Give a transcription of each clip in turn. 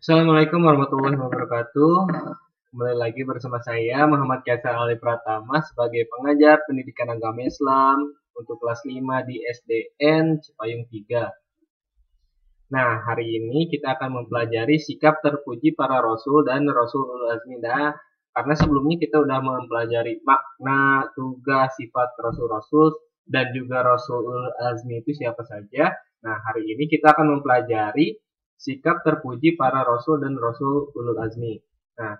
Assalamualaikum warahmatullahi wabarakatuh. Kembali lagi bersama saya Muhammad Kaisar Ali Pratama sebagai pengajar pendidikan agama Islam untuk kelas 5 di SDN Cipayung 3. Nah, hari ini kita akan mempelajari sikap terpuji para rasul dan rasul ulul azmi. Karena sebelumnya kita sudah mempelajari makna, tugas, sifat rasul-rasul dan juga rasul ulul azmi itu siapa saja. Nah, hari ini kita akan mempelajari sikap terpuji para rasul dan rasul ulul azmi. Nah,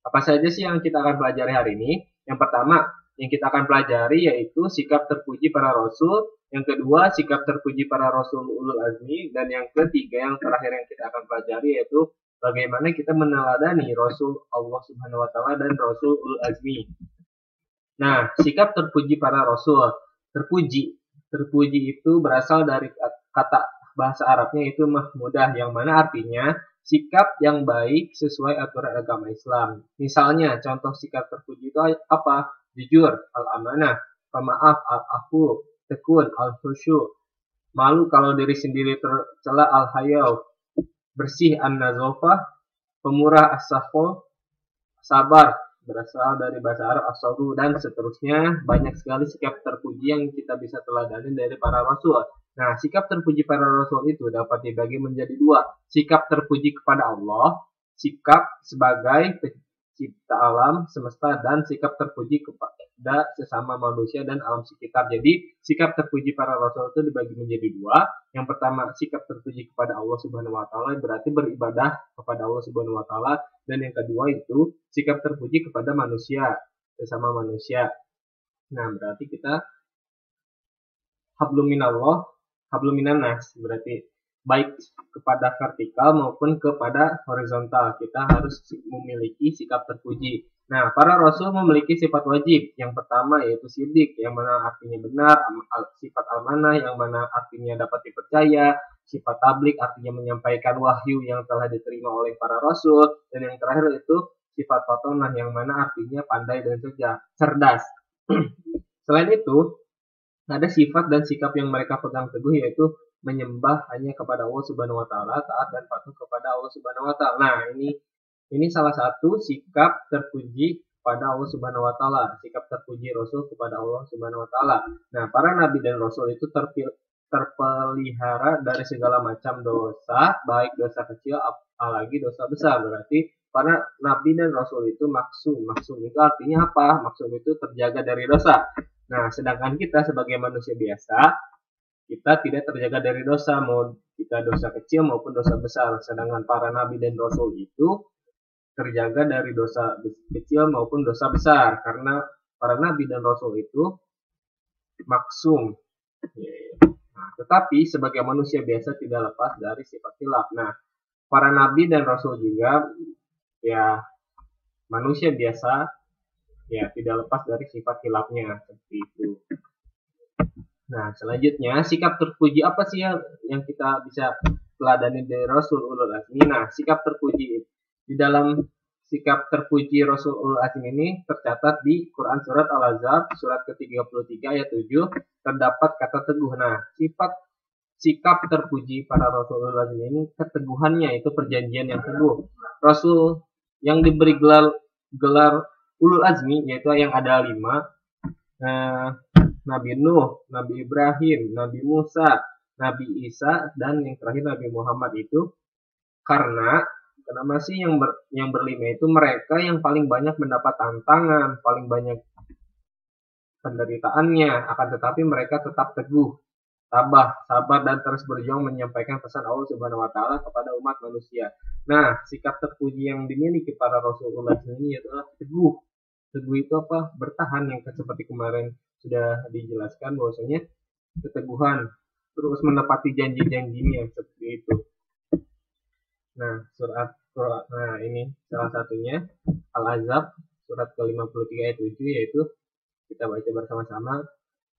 apa saja sih yang kita akan pelajari hari ini? Yang pertama, yang kita akan pelajari yaitu sikap terpuji para rasul. Yang kedua, sikap terpuji para rasul ulul azmi. Dan yang ketiga, yang terakhir yang kita akan pelajari yaitu bagaimana kita meneladani rasul Allah Subhanahu wa taala dan rasul ulul azmi. Nah, sikap terpuji para rasul. Terpuji itu berasal dari kata bahasa Arabnya itu mahmudah, yang mana artinya sikap yang baik sesuai aturan agama Islam. Misalnya, contoh sikap terpuji itu apa? Jujur, al-amanah, pemaaf, al-afu, tekun, al-khusyu, malu kalau diri sendiri tercela, al-hayau, bersih, an-nazofah, pemurah, as-safo, sabar, berasal dari bahasa Arab as-sabru, dan seterusnya. Banyak sekali sikap terpuji yang kita bisa teladani dari para rasul. Nah, sikap terpuji para rasul itu dapat dibagi menjadi dua. Sikap terpuji kepada Allah, sikap sebagai pencipta alam semesta, dan sikap terpuji kepada sesama manusia dan alam sekitar. Jadi, sikap terpuji para rasul itu dibagi menjadi dua. Yang pertama, sikap terpuji kepada Allah Subhanahu wa taala, berarti beribadah kepada Allah Subhanahu wa taala, dan yang kedua itu sikap terpuji kepada manusia, sesama manusia. Nah, berarti kita hablum minallah, hablum minannas, berarti baik kepada vertikal maupun kepada horizontal. Kita harus memiliki sikap terpuji. Nah, para rasul memiliki sifat wajib. Yang pertama yaitu sidik, yang mana artinya benar, sifat amanah, yang mana artinya dapat dipercaya, sifat tablik, artinya menyampaikan wahyu yang telah diterima oleh para rasul, dan yang terakhir itu sifat fatonah, yang mana artinya pandai dan cerdas. Selain itu, ada sifat dan sikap yang mereka pegang teguh, yaitu menyembah hanya kepada Allah Subhanahu wa taala, taat dan patuh kepada Allah Subhanahu wa taala. Nah, ini salah satu sikap terpuji kepada Allah Subhanahu wa taala, sikap terpuji Rasul kepada Allah Subhanahu wa taala. Nah, para nabi dan rasul itu terpelihara dari segala macam dosa, baik dosa kecil apalagi dosa besar. Berarti para nabi dan rasul itu maksum. Maksum itu artinya apa? Maksum itu terjaga dari dosa. Nah, sedangkan kita sebagai manusia biasa, kita tidak terjaga dari dosa, mau kita dosa kecil maupun dosa besar. Sedangkan para nabi dan rasul itu terjaga dari dosa kecil maupun dosa besar, karena para nabi dan rasul itu maksum. Nah, tetapi sebagai manusia biasa tidak lepas dari sifat khilaf. Nah, para nabi dan rasul juga ya manusia biasa, ya tidak lepas dari sifat khilafnya, seperti itu. Nah, selanjutnya sikap terpuji apa sih yang kita bisa teladani dari Rasul ulul azmi? Nah, sikap terpuji di dalam sikap terpuji Rasul ulul azmi ini tercatat di Quran surat Al-Ahzab surat ke-33 ayat 7, terdapat kata teguh. Nah, sikap terpuji para Rasul ulul azmi ini keteguhannya itu perjanjian yang teguh. Rasul yang diberi gelar ulul azmi yaitu yang ada 5, Nabi Nuh, Nabi Ibrahim, Nabi Musa, Nabi Isa, dan yang terakhir Nabi Muhammad itu kenapa sih yang berlima itu mereka yang paling banyak mendapat tantangan, paling banyak penderitaannya, akan tetapi mereka tetap teguh, sabar dan terus berjuang menyampaikan pesan Allah Subhanahu wa taala kepada umat manusia. Nah, sikap terpuji yang dimiliki para Rasulullah ini adalah teguh. Teguh itu apa? Bertahan, yang seperti kemarin sudah dijelaskan bahwasanya keteguhan, terus menepati janji-janjinya, seperti itu. Nah, ini salah satunya Al-Ahzab surat ke-53 ayat 7, yaitu kita baca bersama-sama.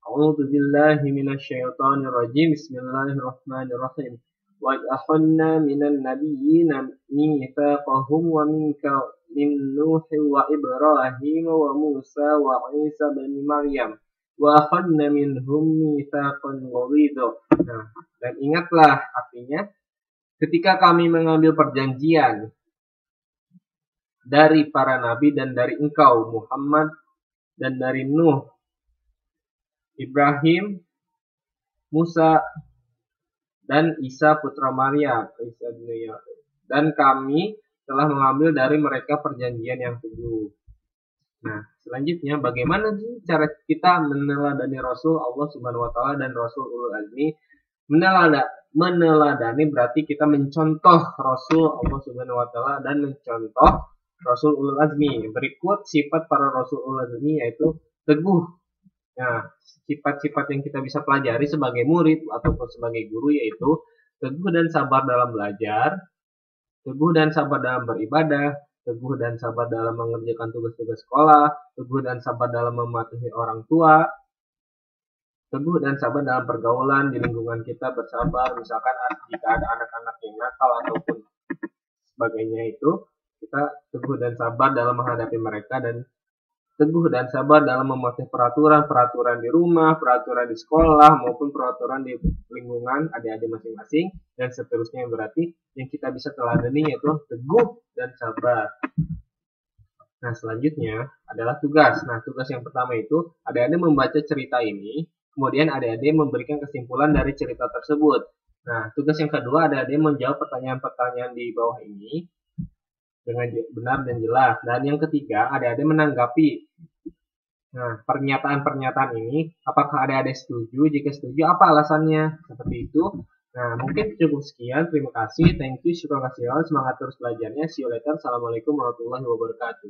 A'udzu billahi minasyaitonir rajim. Bismillahirrahmanirrahim. Wa akhadna minan nabiyyina mitsaqahum wa minka min Nuh wa Ibrahim wa Musa wa Isa bin Maryam wa akhadna minhum mitsaqan ghalidha. Nah, dan ingatlah, artinya ketika kami mengambil perjanjian dari para nabi dan dari engkau Muhammad dan dari Nuh, Ibrahim, Musa, dan Isa putra Maria, dan kami telah mengambil dari mereka perjanjian yang teguh. Nah, selanjutnya bagaimana sih cara kita meneladani Rasul Allah Subhanahu wa taala dan Rasul Ulul Azmi? Meneladani berarti kita mencontoh Rasul Allah Subhanahu wa taala dan mencontoh Rasul Ulul Azmi. Berikut sifat para Rasul Ulul Azmi yaitu teguh. Nah, sifat-sifat yang kita bisa pelajari sebagai murid ataupun sebagai guru yaitu teguh dan sabar dalam belajar, teguh dan sabar dalam beribadah, teguh dan sabar dalam mengerjakan tugas-tugas sekolah, teguh dan sabar dalam mematuhi orang tua, teguh dan sabar dalam pergaulan di lingkungan kita, bersabar misalkan jika ada anak-anak yang nakal ataupun sebagainya, itu kita teguh dan sabar dalam menghadapi mereka, dan teguh dan sabar dalam mematuhi peraturan di rumah, peraturan di sekolah, maupun peraturan di lingkungan adik-adik masing-masing, dan seterusnya. Berarti yang kita bisa teladani yaitu teguh dan sabar. Nah, selanjutnya adalah tugas. Nah, tugas yang pertama itu adik-adik membaca cerita ini, kemudian adik-adik memberikan kesimpulan dari cerita tersebut. Nah, tugas yang kedua adik-adik menjawab pertanyaan-pertanyaan di bawah ini dengan benar dan jelas. Dan yang ketiga, adik-adik menanggapi pernyataan-pernyataan ini. Apakah adik-adik setuju? Jika setuju, apa alasannya? Seperti itu. Nah, mungkin cukup sekian. Terima kasih. Thank you. Syukur kasihan. Semangat terus belajarnya. See you later. Assalamualaikum warahmatullahi wabarakatuh.